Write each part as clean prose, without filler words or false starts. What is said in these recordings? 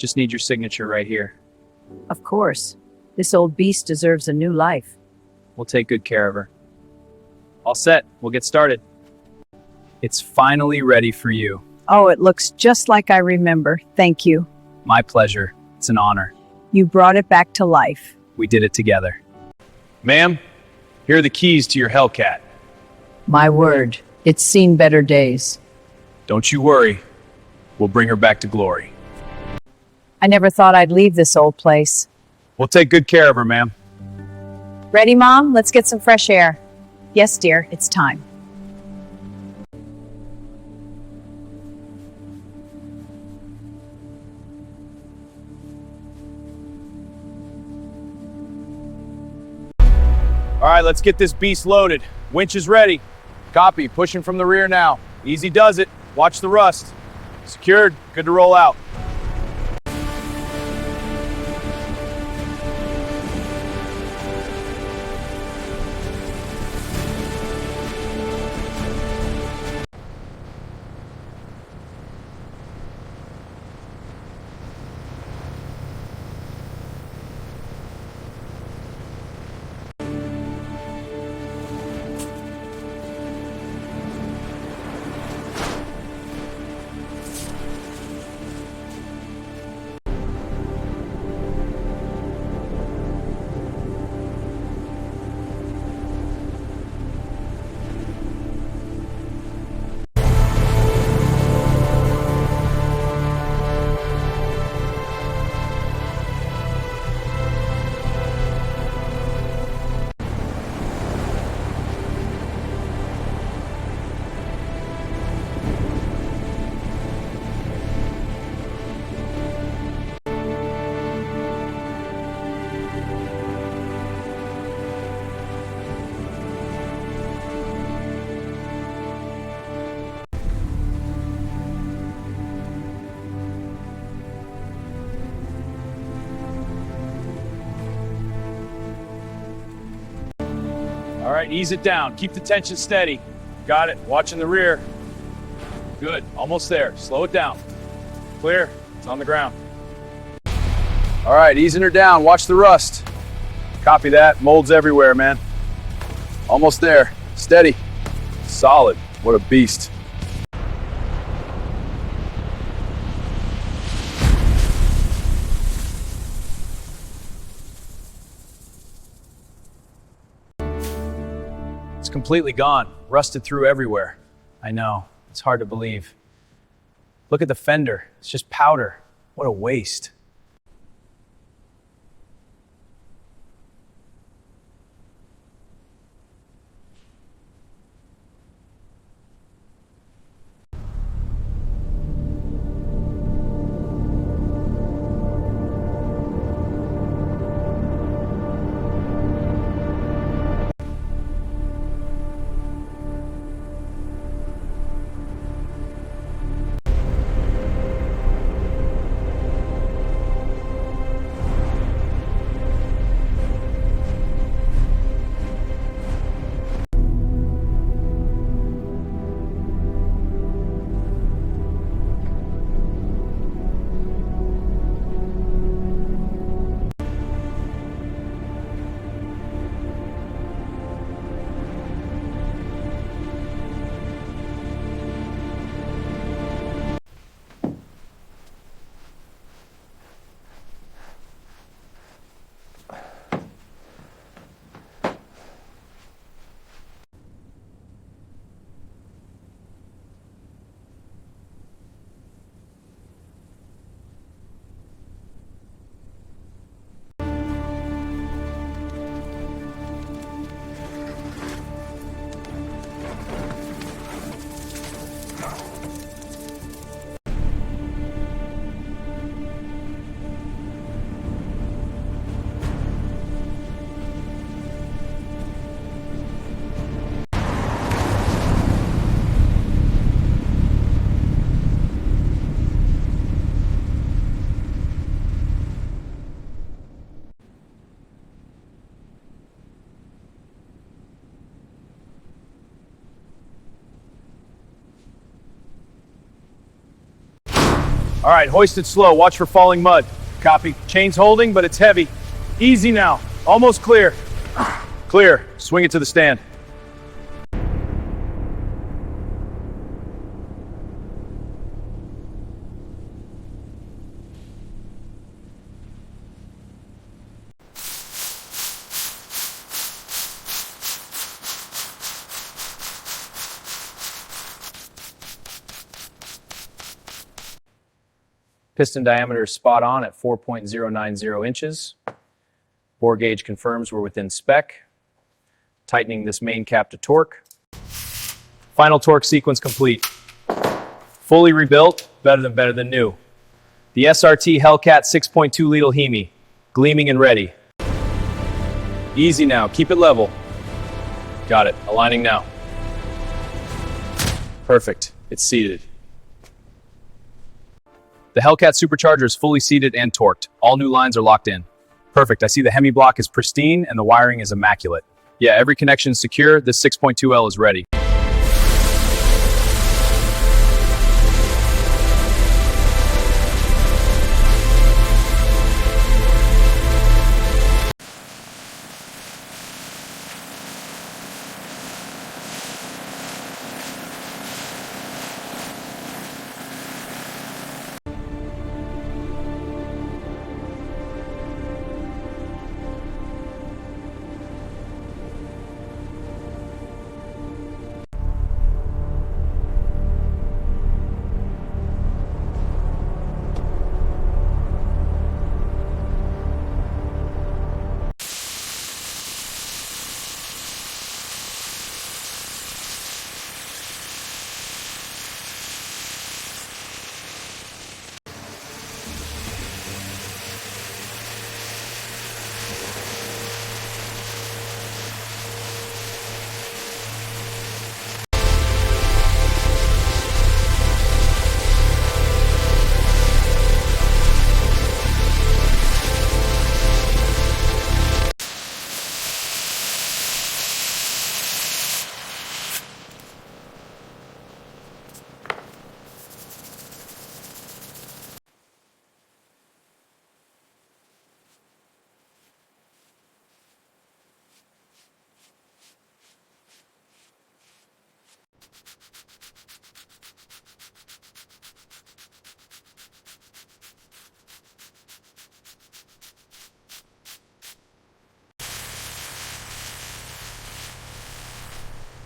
Just need your signature right here. Of course. This old beast deserves a new life. We'll take good care of her. All set. We'll get started. It's finally ready for you. Oh, it looks just like I remember. Thank you. My pleasure. It's an honor. You brought it back to life. We did it together. Ma'am, here are the keys to your Hellcat. My word, it's seen better days. Don't you worry. We'll bring her back to glory. I never thought I'd leave this old place. We'll take good care of her, ma'am. Ready, Mom? Let's get some fresh air. Yes, dear, it's time. All right, let's get this beast loaded. Winch is ready. Copy, pushing from the rear now. Easy does it. Watch the rust. Secured, good to roll out. All right, ease it down. Keep the tension steady. Got it. Watching the rear. Good. Almost there. Slow it down. Clear. It's on the ground. All right, easing her down. Watch the rust. Copy that. Molds everywhere, man. Almost there. Steady. Solid. What a beast. It's completely gone, rusted through everywhere. I know, it's hard to believe. Look at the fender, it's just powder. What a waste. All right, hoist it slow. Watch for falling mud. Copy. Chain's holding, but it's heavy. Easy now. Almost clear. Clear. Swing it to the stand. Piston diameter is spot on at 4.090 inches. Bore gauge confirms we're within spec. Tightening this main cap to torque. Final torque sequence complete. Fully rebuilt, better than new. The SRT Hellcat 6.2 liter Hemi, gleaming and ready. Easy now, keep it level. Got it, aligning now. Perfect, it's seated. The Hellcat supercharger is fully seated and torqued. All new lines are locked in. Perfect, I see the Hemi block is pristine and the wiring is immaculate. Yeah, every connection is secure. This 6.2L is ready.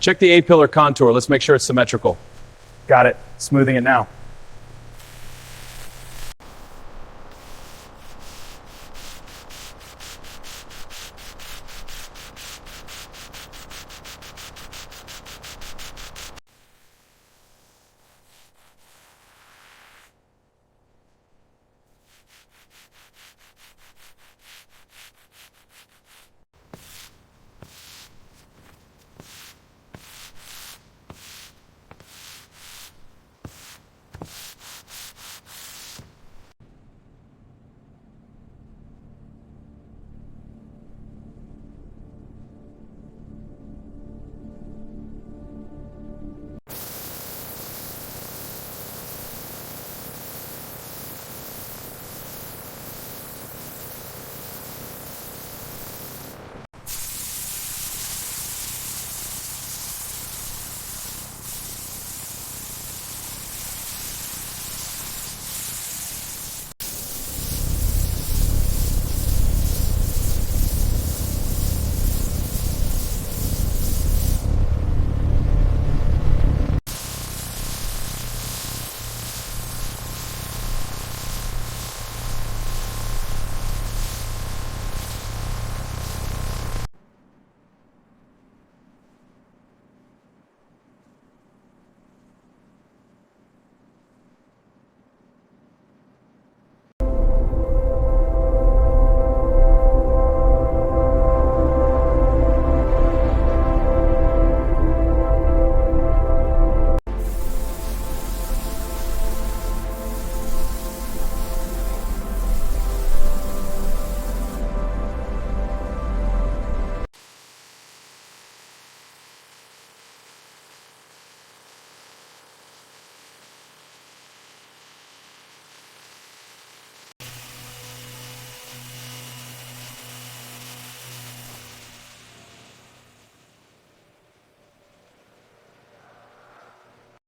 Check the A-pillar contour. Let's make sure it's symmetrical. Got it. Smoothing it now.